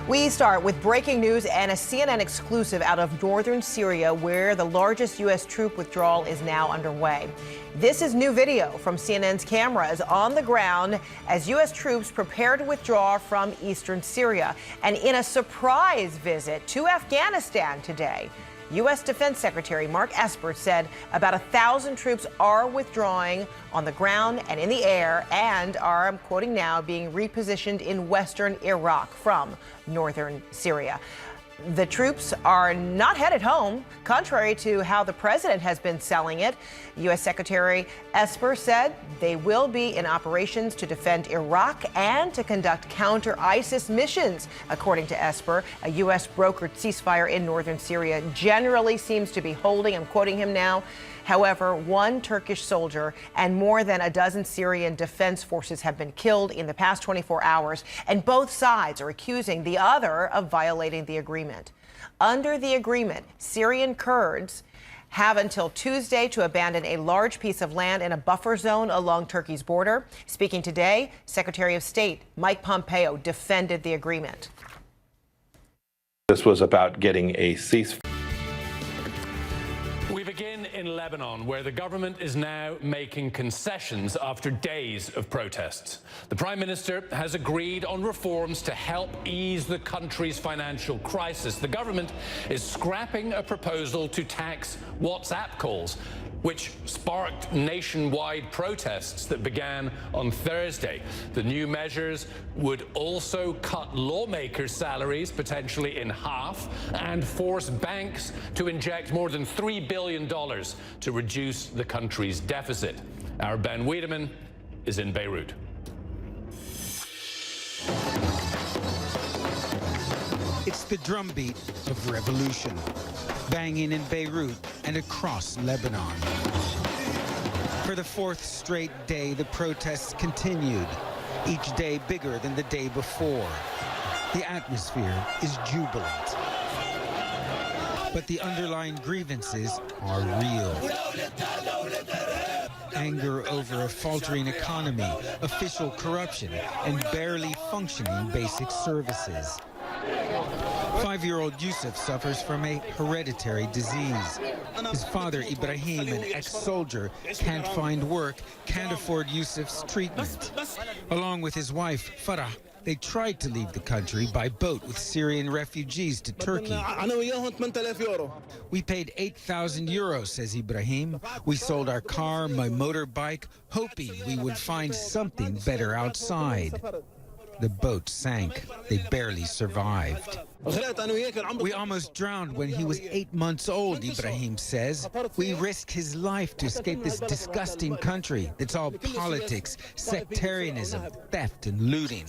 We start with breaking news and a CNN exclusive out of northern Syria, where the largest U.S. troop withdrawal is now underway. This is new video from CNN's cameras on the ground as U.S. troops prepare to withdraw from eastern Syria. And in a surprise visit to Afghanistan today, U.S. Defense Secretary Mark Esper said about 1,000 troops are withdrawing on the ground and in the air and are, I'm quoting now, being repositioned in western Iraq from northern Syria. The troops are not headed home, contrary to how the president has been selling it. U.S. Secretary Esper said they will be in operations to defend Iraq and to conduct counter-ISIS missions. According to Esper, a U.S. brokered ceasefire in northern Syria generally seems to be holding. I'm quoting him now. However, one Turkish soldier and more than a dozen Syrian defense forces have been killed in the past 24 hours, and both sides are accusing the other of violating the agreement. Under the agreement, Syrian Kurds have until Tuesday to abandon a large piece of land in a buffer zone along Turkey's border. Speaking today, Secretary of State Mike Pompeo defended the agreement. This was about getting a ceasefire. We begin in Lebanon, where the government is now making concessions after days of protests. The Prime Minister has agreed on reforms to help ease the country's financial crisis. The government is scrapping a proposal to tax WhatsApp calls, which sparked nationwide protests that began on Thursday. The new measures would also cut lawmakers' salaries potentially in half and force banks to inject more than $3 billion to reduce the country's deficit. Our Ben Wiedemann is in Beirut. It's the drumbeat of revolution, banging in Beirut and across Lebanon. For the fourth straight day, the protests continued, each day bigger than the day before. The atmosphere is jubilant. But the underlying grievances are real. Anger over a faltering economy, official corruption, and barely functioning basic services. 5-year-old Yusuf suffers from a hereditary disease. His father, Ibrahim, an ex-soldier, can't find work, can't afford Yusuf's treatment. Along with his wife, Farah, they tried to leave the country by boat with Syrian refugees to Turkey. We paid 8,000 euros, says Ibrahim. We sold our car, my motorbike, hoping we would find something better outside. The boat sank. They barely survived. We almost drowned when he was 8 months old, Ibrahim says. We risked his life to escape this disgusting country that's all politics, sectarianism, theft, and looting.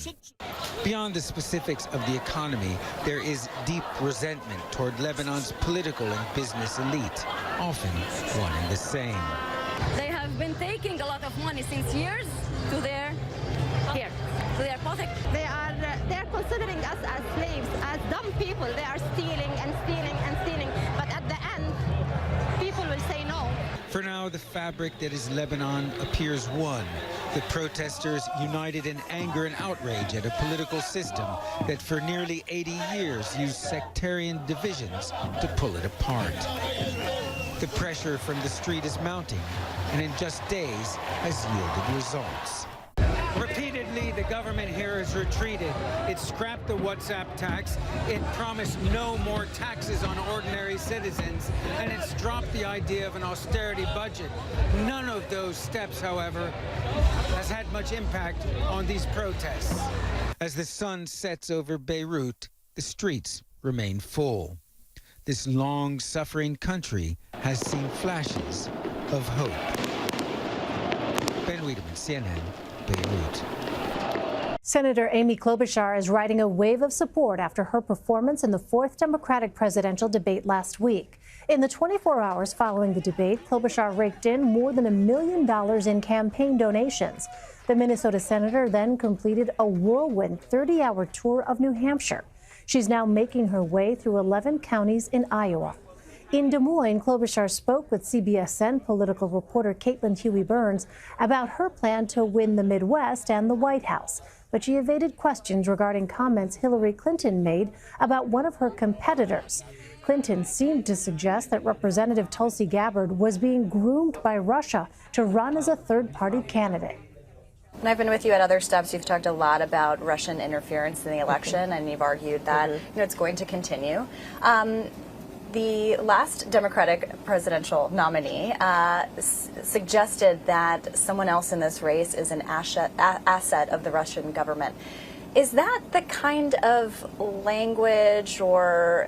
Beyond the specifics of the economy, there is deep resentment toward Lebanon's political and business elite, often one and the same. They have been taking a lot of money since years to their politics. They're considering us as slaves, as dumb people. They are stealing and stealing and stealing. But at the end, people will say no. For now, the fabric that is Lebanon appears one. The protesters united in anger and outrage at a political system that for nearly 80 years used sectarian divisions to pull it apart. The pressure from the street is mounting, and in just days has yielded results. Repeatedly, the government here has retreated. It scrapped the WhatsApp tax, it promised no more taxes on ordinary citizens, and it's dropped the idea of an austerity budget. None of those steps, however, has had much impact on these protests. As the sun sets over Beirut, the streets remain full. This long-suffering country has seen flashes of hope. Ben Wiedemann, CNN, Beirut. Senator Amy Klobuchar is riding a wave of support after her performance in the 4th Democratic presidential debate last week. In the 24 hours following the debate, Klobuchar raked in more than $1 million in campaign donations. The Minnesota senator then completed a whirlwind 30-hour tour of New Hampshire. She's now making her way through 11 counties in Iowa. In Des Moines, Klobuchar spoke with CBSN political reporter Caitlin Huey-Burns about her plan to win the Midwest and the White House. But she evaded questions regarding comments Hillary Clinton made about one of her competitors. Clinton seemed to suggest that Representative Tulsi Gabbard was being groomed by Russia to run as a third-party candidate. And I've been with you at other steps. You've talked a lot about Russian interference in the election, and you've argued that it's going to continue. The last Democratic presidential nominee suggested that someone else in this race is an asset of the Russian government. Is that the kind of language or,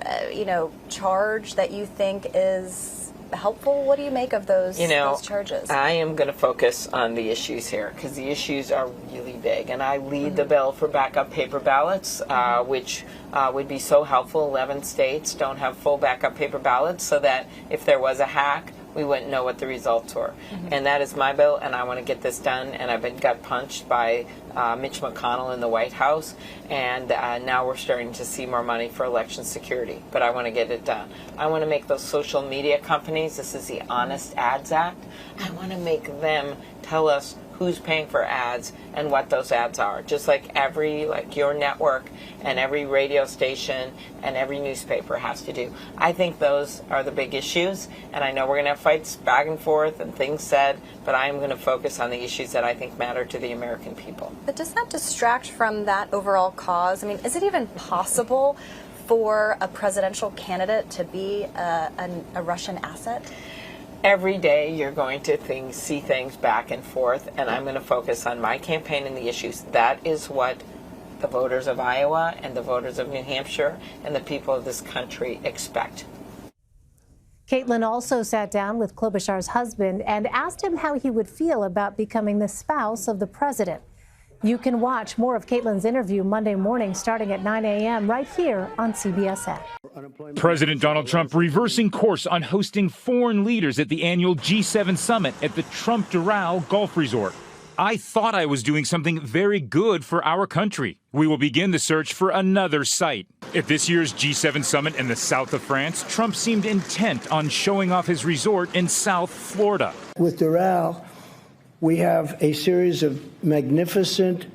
charge that you think is helpful? What do you make of those charges? I am going to focus on the issues here because the issues are really big. And I lead the bill for backup paper ballots, which would be so helpful. 11 states don't have full backup paper ballots so that if there was a hack, we wouldn't know what the results were. And that is my bill, and I want to get this done. And I've been gut punched by Mitch McConnell in the White House, and now we're starting to see more money for election security. But I want to get it done. I want to make those social media companies, this is the Honest Ads Act, I want to make them tell us who's paying for ads and what those ads are. Just like your network and every radio station and every newspaper has to do. I think those are the big issues, and I know we're going to have fights back and forth and things said, but I am going to focus on the issues that I think matter to the American people. But does that distract from that overall cause? I mean, is it even possible for a presidential candidate to be a Russian asset? Every day you're going to see things back and forth, and I'm going to focus on my campaign and the issues. That is what the voters of Iowa and the voters of New Hampshire and the people of this country expect. Caitlin also sat down with Klobuchar's husband and asked him how he would feel about becoming the spouse of the president. You can watch more of Caitlin's interview Monday morning starting at 9 a.m. right here on CBSN. President Donald Trump reversing course on hosting foreign leaders at the annual G7 summit at the Trump Doral Golf Resort. I thought I was doing something very good for our country. We will begin the search for another site. At this year's G7 summit in the south of France, Trump seemed intent on showing off his resort in South Florida. With Doral, we have a series of magnificent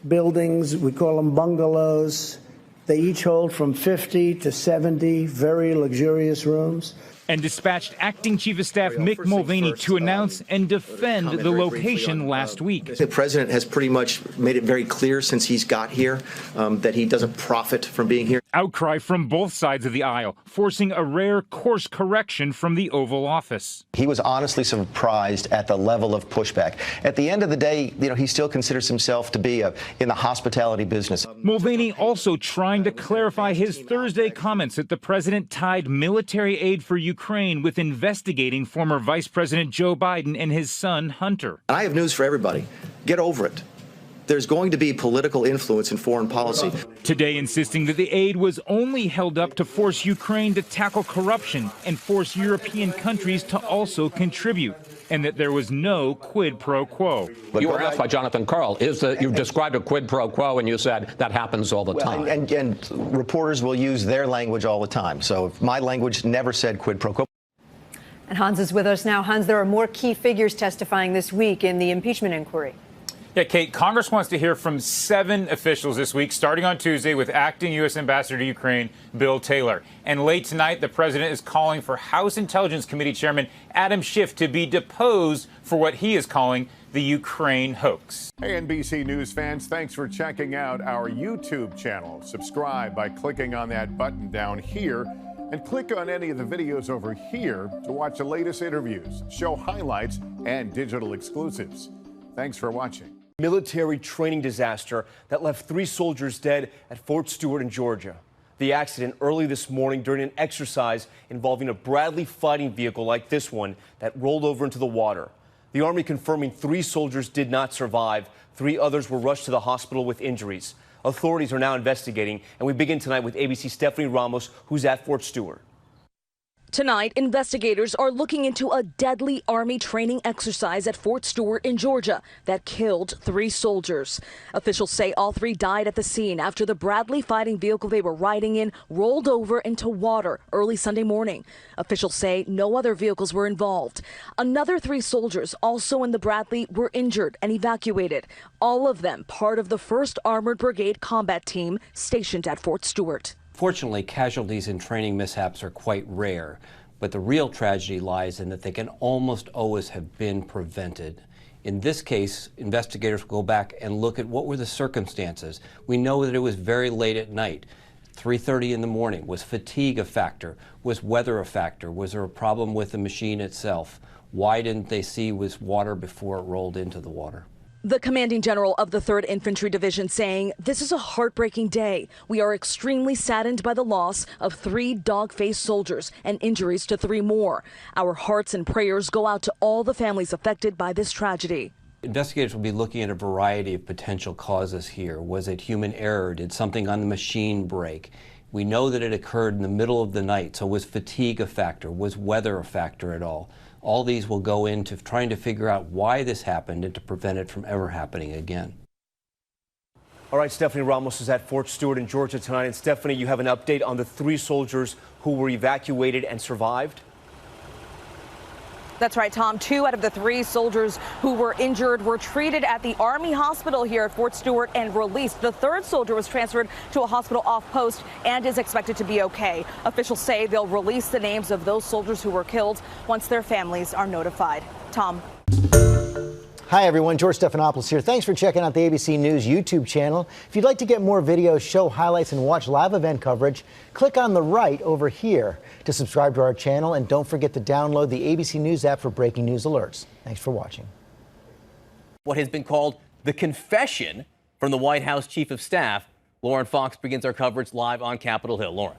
buildings. We call them bungalows. They each hold from 50 to 70 very luxurious rooms. And dispatched acting chief of staff Mick Mulvaney to announce and defend the location last week. The president has pretty much made it very clear since he's got here that he doesn't profit from being here. Outcry from both sides of the aisle, forcing a rare course correction from the Oval Office. He was honestly surprised at the level of pushback. At the end of the day, he still considers himself to be in the hospitality business. Mulvaney also trying to clarify his Thursday comments that the president tied military aid for Ukraine with investigating former Vice President Joe Biden and his son Hunter. I have news for everybody. Get over it. There's going to be political influence in foreign policy. Today insisting that the aid was only held up to force Ukraine to tackle corruption and force European countries to also contribute, and that there was no quid pro quo. You were asked by Jonathan Karl, you described a quid pro quo, and you said that happens all the time. And reporters will use their language all the time. So my language never said quid pro quo. And Hans is with us now. Hans, there are more key figures testifying this week in the impeachment inquiry. Yeah, Kate, Congress wants to hear from 7 officials this week, starting on Tuesday with acting U.S. Ambassador to Ukraine, Bill Taylor. And late tonight, the president is calling for House Intelligence Committee Chairman Adam Schiff to be deposed for what he is calling the Ukraine hoax. Hey, NBC News fans, thanks for checking out our YouTube channel. Subscribe by clicking on that button down here and click on any of the videos over here to watch the latest interviews, show highlights, and digital exclusives. Thanks for watching. Military training disaster that left 3 soldiers dead at Fort Stewart in Georgia. The accident early this morning during an exercise involving a Bradley fighting vehicle like this one that rolled over into the water. The Army confirming 3 soldiers did not survive. 3 others were rushed to the hospital with injuries. Authorities are now investigating, and we begin tonight with ABC's Stephanie Ramos, who's at Fort Stewart. Tonight, investigators are looking into a deadly Army training exercise at Fort Stewart in Georgia that killed 3 soldiers. Officials say all 3 died at the scene after the Bradley fighting vehicle they were riding in rolled over into water early Sunday morning. Officials say no other vehicles were involved. Another 3 soldiers, also in the Bradley, were injured and evacuated. All of them part of the 1st Armored Brigade combat team stationed at Fort Stewart. Fortunately, casualties in training mishaps are quite rare, but the real tragedy lies in that they can almost always have been prevented. In this case, investigators will go back and look at what were the circumstances. We know that it was very late at night, 3:30 in the morning. Was fatigue a factor? Was weather a factor? Was there a problem with the machine itself? Why didn't they see was water before it rolled into the water? The commanding general of the 3rd Infantry Division saying, "This is a heartbreaking day. We are extremely saddened by the loss of 3 dog-faced soldiers and injuries to 3 more. Our hearts and prayers go out to all the families affected by this tragedy." Investigators will be looking at a variety of potential causes here. Was it human error? Did something on the machine break? We know that it occurred in the middle of the night, so was fatigue a factor? Was weather a factor at all? All these will go into trying to figure out why this happened and to prevent it from ever happening again. All right, Stephanie Ramos is at Fort Stewart in Georgia tonight. And Stephanie, you have an update on the 3 soldiers who were evacuated and survived? That's right, Tom. 2 out of the 3 soldiers who were injured were treated at the Army hospital here at Fort Stewart and released. The 3rd soldier was transferred to a hospital off post and is expected to be okay. Officials say they'll release the names of those soldiers who were killed once their families are notified. Tom. Hi, everyone. George Stephanopoulos here. Thanks for checking out the ABC News YouTube channel. If you'd like to get more videos, show highlights, and watch live event coverage, click on the right over here to subscribe to our channel. And don't forget to download the ABC News app for breaking news alerts. Thanks for watching. What has been called the confession from the White House Chief of Staff. Lauren Fox begins our coverage live on Capitol Hill. Lauren.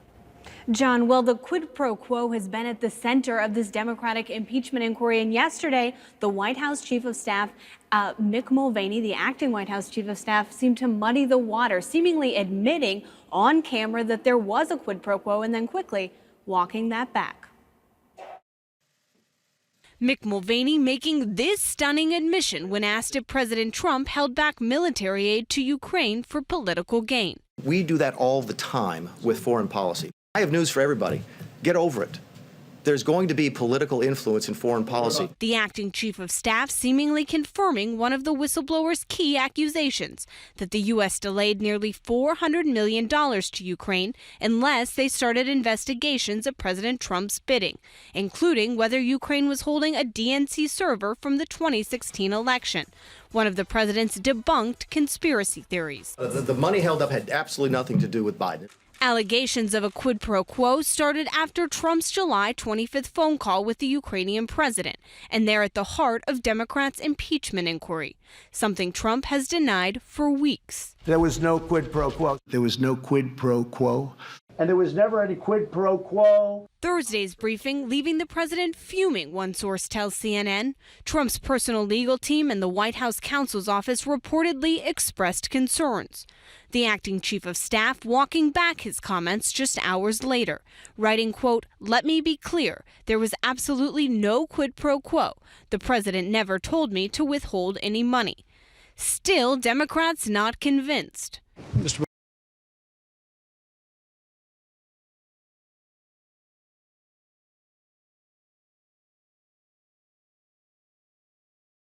John, well, the quid pro quo has been at the center of this Democratic impeachment inquiry. And yesterday, the White House Chief of Staff, Mick Mulvaney, the acting White House Chief of Staff, seemed to muddy the water, seemingly admitting on camera that there was a quid pro quo and then quickly walking that back. Mick Mulvaney making this stunning admission when asked if President Trump held back military aid to Ukraine for political gain. We do that all the time with foreign policy. I have news for everybody. Get over it. There's going to be political influence in foreign policy. The acting chief of staff seemingly confirming one of the whistleblower's key accusations, that the U.S. delayed nearly $400 million to Ukraine unless they started investigations of President Trump's bidding, including whether Ukraine was holding a DNC server from the 2016 election. One of the president's debunked conspiracy theories. The money held up had absolutely nothing to do with Biden. Allegations of a quid pro quo started after Trump's July 25th phone call with the Ukrainian president, and they're at the heart of Democrats' impeachment inquiry, something Trump has denied for weeks. There was no quid pro quo. There was no quid pro quo. And there was never any quid pro quo. Thursday's briefing leaving the president fuming, one source tells CNN. Trump's personal legal team and the White House counsel's office reportedly expressed concerns. The acting chief of staff walking back his comments just hours later, writing, quote, "Let me be clear, there was absolutely no quid pro quo. The president never told me to withhold any money." Still, Democrats not convinced.